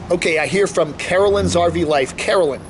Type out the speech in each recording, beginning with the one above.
Okay, I hear from Carolyn's RV Life. Carolyn,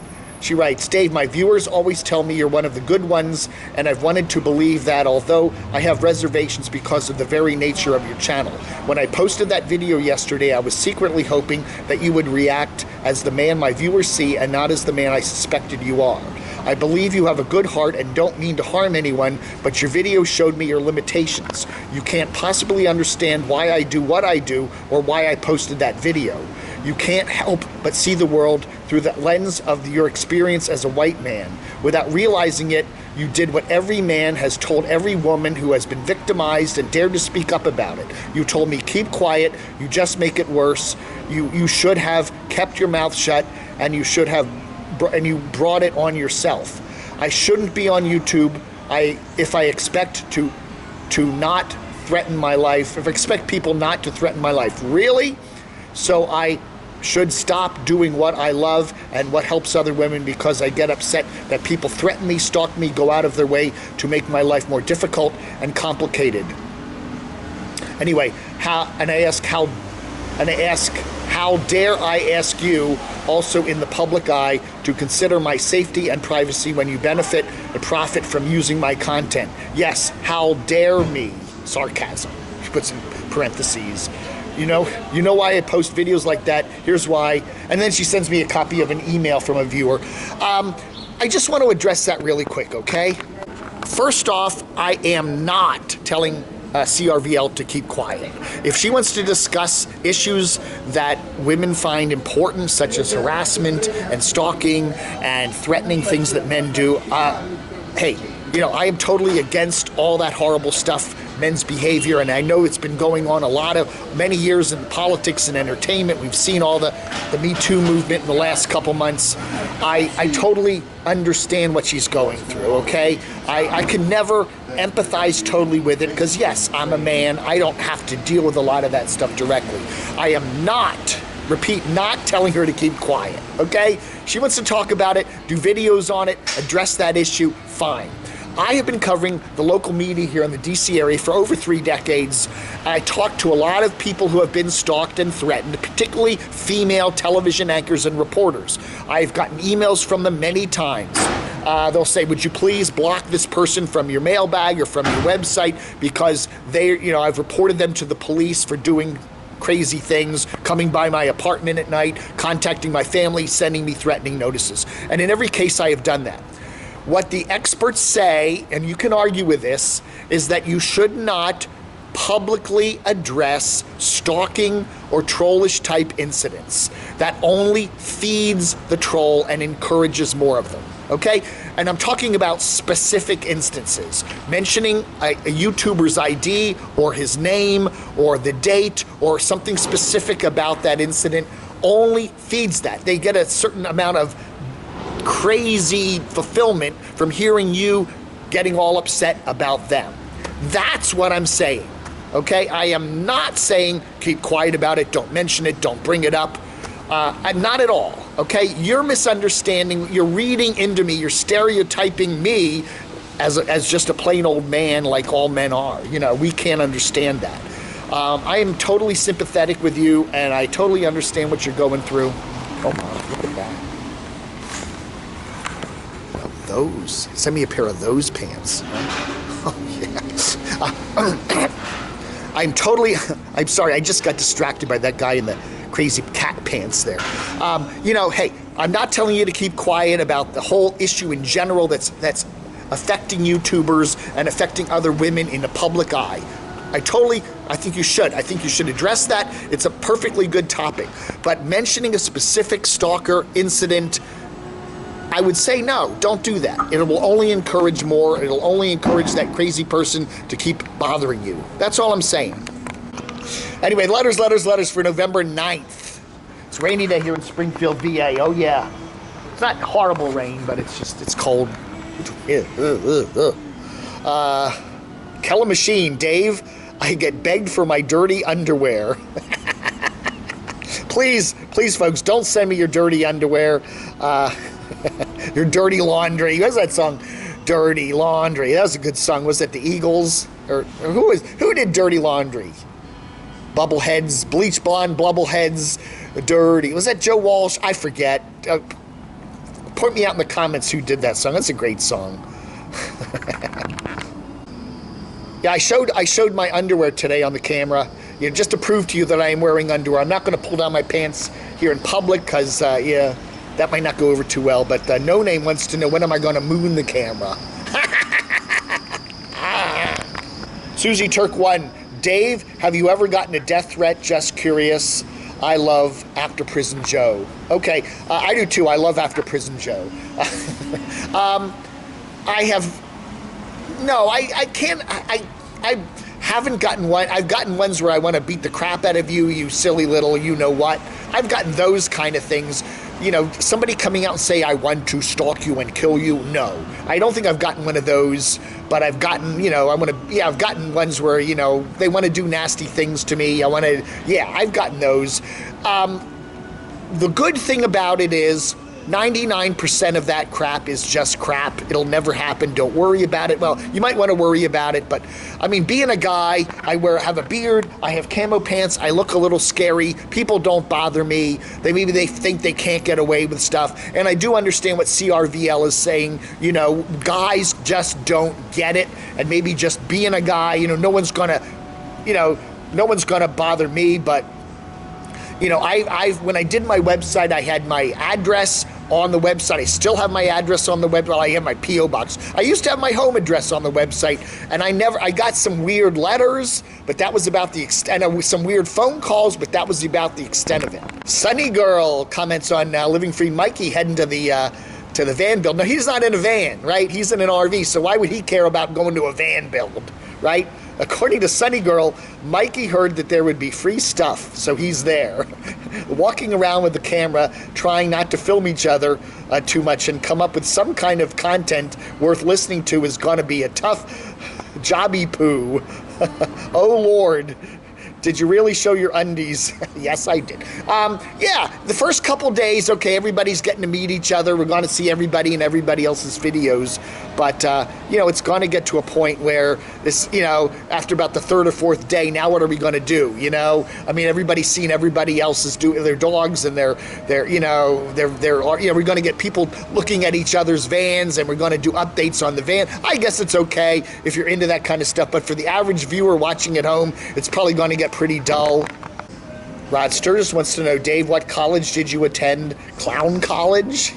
she writes, Dave, my viewers always tell me you're one of the good ones, and I've wanted to believe that, although I have reservations because of the very nature of your channel. When I posted that video yesterday, I was secretly hoping that you would react as the man my viewers see and not as the man I suspected you are. I believe you have a good heart and don't mean to harm anyone, but your video showed me your limitations. You can't possibly understand why I do what I do or why I posted that video. You can't help but see the world through the lens of your experience as a white man. Without realizing it, you did what every man has told every woman who has been victimized and dared to speak up about it. You told me, keep quiet, you just make it worse. You should have kept your mouth shut, and you should have, and you brought it on yourself. I shouldn't be on YouTube if I expect to not threaten my life, if I expect people not to threaten my life. Really? So I should stop doing what I love and what helps other women because I get upset that people threaten me, stalk me, go out of their way to make my life more difficult and complicated. Anyway, how dare I ask you, also in the public eye, to consider my safety and privacy when you benefit and profit from using my content? Yes, how dare me? Sarcasm. She puts in parentheses. You know why I post videos like that? Here's why. And then she sends me a copy of an email from a viewer. I just want to address that really quick, okay? First off, I am not telling CRVL to keep quiet. If she wants to discuss issues that women find important, such as harassment and stalking and threatening things that men do, hey, I am totally against all that horrible stuff, men's behavior, and I know it's been going on many years in politics and entertainment. We've seen all the Me Too movement in the last couple months. I totally understand what she's going through, okay? I can never empathize totally with it because, yes, I'm a man. I don't have to deal with a lot of that stuff directly. I am not telling her to keep quiet, okay? She wants to talk about it, do videos on it, address that issue, fine. I have been covering the local media here in the DC area for over 3 decades. I talk to a lot of people who have been stalked and threatened, particularly female television anchors and reporters. I've gotten emails from them many times. They'll say, would you please block this person from your mailbag or from your website because I've reported them to the police for doing crazy things, coming by my apartment at night, contacting my family, sending me threatening notices. And in every case, I have done that. What the experts say, and you can argue with this, is that you should not publicly address stalking or trollish type incidents. That only feeds the troll and encourages more of them, okay? And I'm talking about specific instances. Mentioning a YouTuber's ID or his name or the date or something specific about that incident only feeds that. They get a certain amount of crazy fulfillment from hearing you getting all upset about them. That's what I'm saying, okay? I am not saying keep quiet about it, don't mention it, don't bring it up. Not at all, okay? You're misunderstanding, you're reading into me, you're stereotyping me as just a plain old man like all men are. We can't understand that. I am totally sympathetic with you, and I totally understand what you're going through. Oh my, look at that. Those. Send me a pair of those pants. Oh, yes. I'm sorry, I just got distracted by that guy in the crazy cat pants there. Hey, I'm not telling you to keep quiet about the whole issue in general that's affecting YouTubers and affecting other women in the public eye. I think you should. I think you should address that. It's a perfectly good topic. But mentioning a specific stalker incident, I would say no, don't do that. It will only encourage more. It'll only encourage that crazy person to keep bothering you. That's all I'm saying. Anyway, letters for November 9th. It's a rainy day here in Springfield, VA. Oh yeah. It's not horrible rain, but it's cold. Keller Machine, Dave, I get begged for my dirty underwear. Please, folks, don't send me your dirty underwear. Your dirty laundry. What's that song? Dirty Laundry. That was a good song. Was it the Eagles? Or who did Dirty Laundry? Bubbleheads, bleach blonde bubbleheads, dirty. Was that Joe Walsh? I forget. Point me out in the comments who did that song. That's a great song. Yeah, I showed my underwear today on the camera, just to prove to you that I am wearing underwear. I'm not going to pull down my pants here in public because, yeah, that might not go over too well. But No Name wants to know, when am I going to moon the camera? Susie Turk 1. Dave, have you ever gotten a death threat? Just curious. I love After Prison Joe. Okay, I do too. I love After Prison Joe. I have... No, I can't... I haven't gotten one. I've gotten ones where I want to beat the crap out of you, you silly little you-know-what. I've gotten those kind of things. Somebody coming out and say, I want to stalk you and kill you. No, I don't think I've gotten one of those, but I've gotten, I've gotten ones where, they want to do nasty things to me. I've gotten those. The good thing about it is 99% of that crap is just crap. It'll never happen. Don't worry about it. Well, you might want to worry about it, but I mean, being a guy, have a beard, I have camo pants, I look a little scary. People don't bother me. Maybe they think they can't get away with stuff. And I do understand what CRVL is saying. Guys just don't get it. And maybe just being a guy, no one's gonna bother me, but when I did my website, I had my address on the website. I still have my address on the website. I have my P.O. box. I used to have my home address on the website, and I got some weird letters, but that was about the extent. Some weird phone calls, but that was about the extent of it. Sunny Girl comments on Living Free Mikey heading to the van build. No, he's not in a van, right? He's in an RV, so why would he care about going to a van build, right? According to Sunny Girl, Mikey heard that there would be free stuff, so he's there, walking around with the camera, trying not to film each other too much and come up with some kind of content worth listening to. Is going to be a tough jobby poo. Oh, Lord. Did you really show your undies? Yes, I did. Yeah, the first couple days, okay, everybody's getting to meet each other. We're going to see everybody in everybody else's videos. But, it's going to get to a point where this, after about the third or fourth day, now what are we going to do? I mean, everybody's seen everybody else's do their dogs and we're going to get people looking at each other's vans, and we're going to do updates on the van. I guess it's okay if you're into that kind of stuff. But for the average viewer watching at home, it's probably going to get pretty dull. Rod Sturgis wants to know, Dave, what college did you attend? Clown college?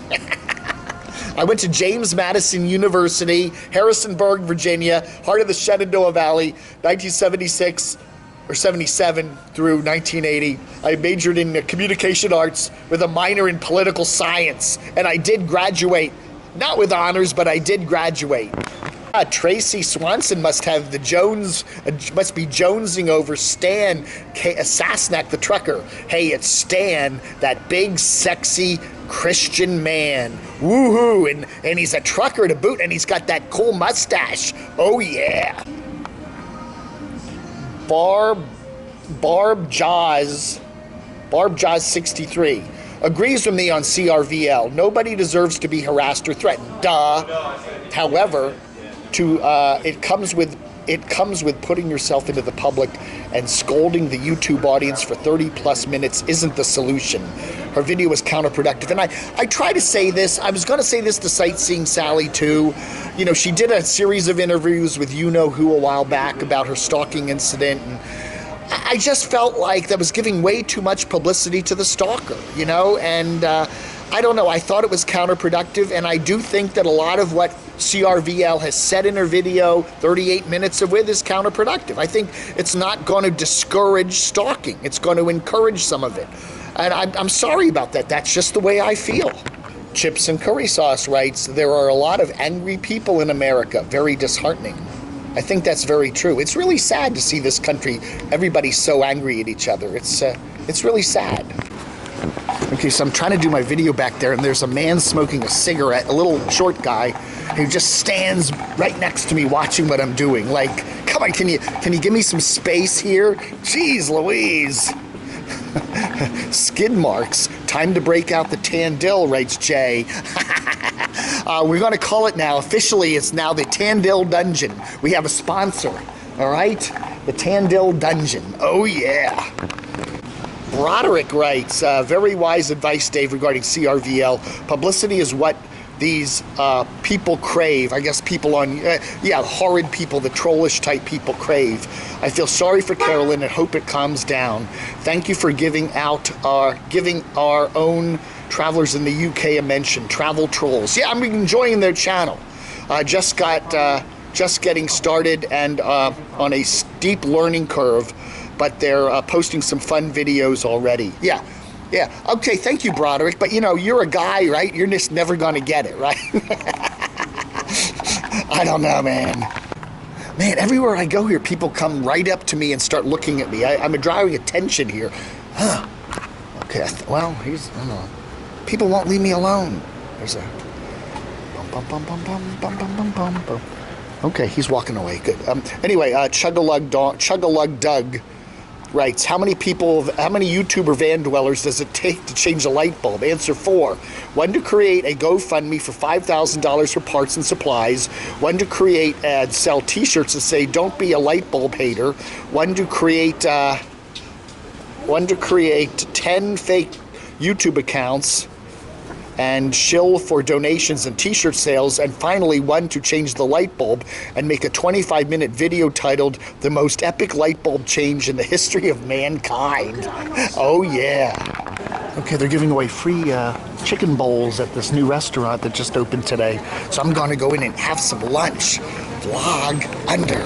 I went to James Madison University, Harrisonburg, Virginia, heart of the Shenandoah Valley, 1976 or 77 through 1980. I majored in communication arts with a minor in political science, and I did graduate. Not with honors, but I did graduate. Tracy Swanson must be jonesing over Stan Sasnak the trucker. Hey, it's Stan, that big, sexy Christian man. Woohoo! And he's a trucker to boot, and he's got that cool mustache. Oh yeah. Barb Jaws 63 agrees with me on CRVL. Nobody deserves to be harassed or threatened. Duh. However, it comes with putting yourself into the public and scolding the YouTube audience for 30 plus minutes isn't the solution. Her video was counterproductive. And I try to say this. I was going to say this to Sightseeing Sally too. She did a series of interviews with you-know-who a while back about her stalking incident, and I just felt like that was giving way too much publicity to the stalker, and I don't know. I thought it was counterproductive, and I do think that a lot of what CRVL has said in her video, 38 minutes of with, is counterproductive. I think it's not going to discourage stalking. It's going to encourage some of it. And I'm sorry about that. That's just the way I feel. Chips and Curry Sauce writes, there are a lot of angry people in America. Very disheartening. I think that's very true. It's really sad to see this country, everybody's so angry at each other. It's really sad. Okay, so I'm trying to do my video back there, and there's a man smoking a cigarette, a little short guy, who just stands right next to me watching what I'm doing. Like, come on, can you give me some space here? Jeez Louise. Skid marks. Time to break out the tan dill, writes Jay. We're going to call it now. Officially, it's now the Tan Dill Dungeon. We have a sponsor. All right? The Tandil Dungeon. Oh, yeah. Broderick writes, very wise advice, Dave, regarding CRVL. Publicity is what these people crave. I guess people on, horrid people, the trollish type people crave. I feel sorry for Carolyn and hope it calms down. Thank you for giving our own travelers in the UK a mention. Travel trolls. Yeah, I'm enjoying their channel. Just getting started and on a steep learning curve, but they're posting some fun videos already. Yeah. Okay, thank you, Broderick. But you know, you're a guy, right? You're just never gonna get it, right? I don't know, man. Man, everywhere I go here, people come right up to me and start looking at me. I'm drawing attention here. Huh. Okay, well, people won't leave me alone. There's a bum, bum, bum, bum, bum, bum, bum, bum, bum. Okay, he's walking away. Good. Anyway, Chug-a-Lug Doug writes, how many YouTuber van dwellers does it take to change a light bulb? Answer 4. One, to create a GoFundMe for $5,000 for parts and supplies. One, to create and sell t-shirts that say, don't be a light bulb hater. One, to create 10 fake YouTube accounts and shill for donations and t-shirt sales, and finally one to change the light bulb and make a 25-minute video titled The Most Epic Light Bulb Change in the History of Mankind. Oh yeah. Okay, they're giving away free chicken bowls at this new restaurant that just opened today, so I'm gonna go in and have some lunch. Vlog under.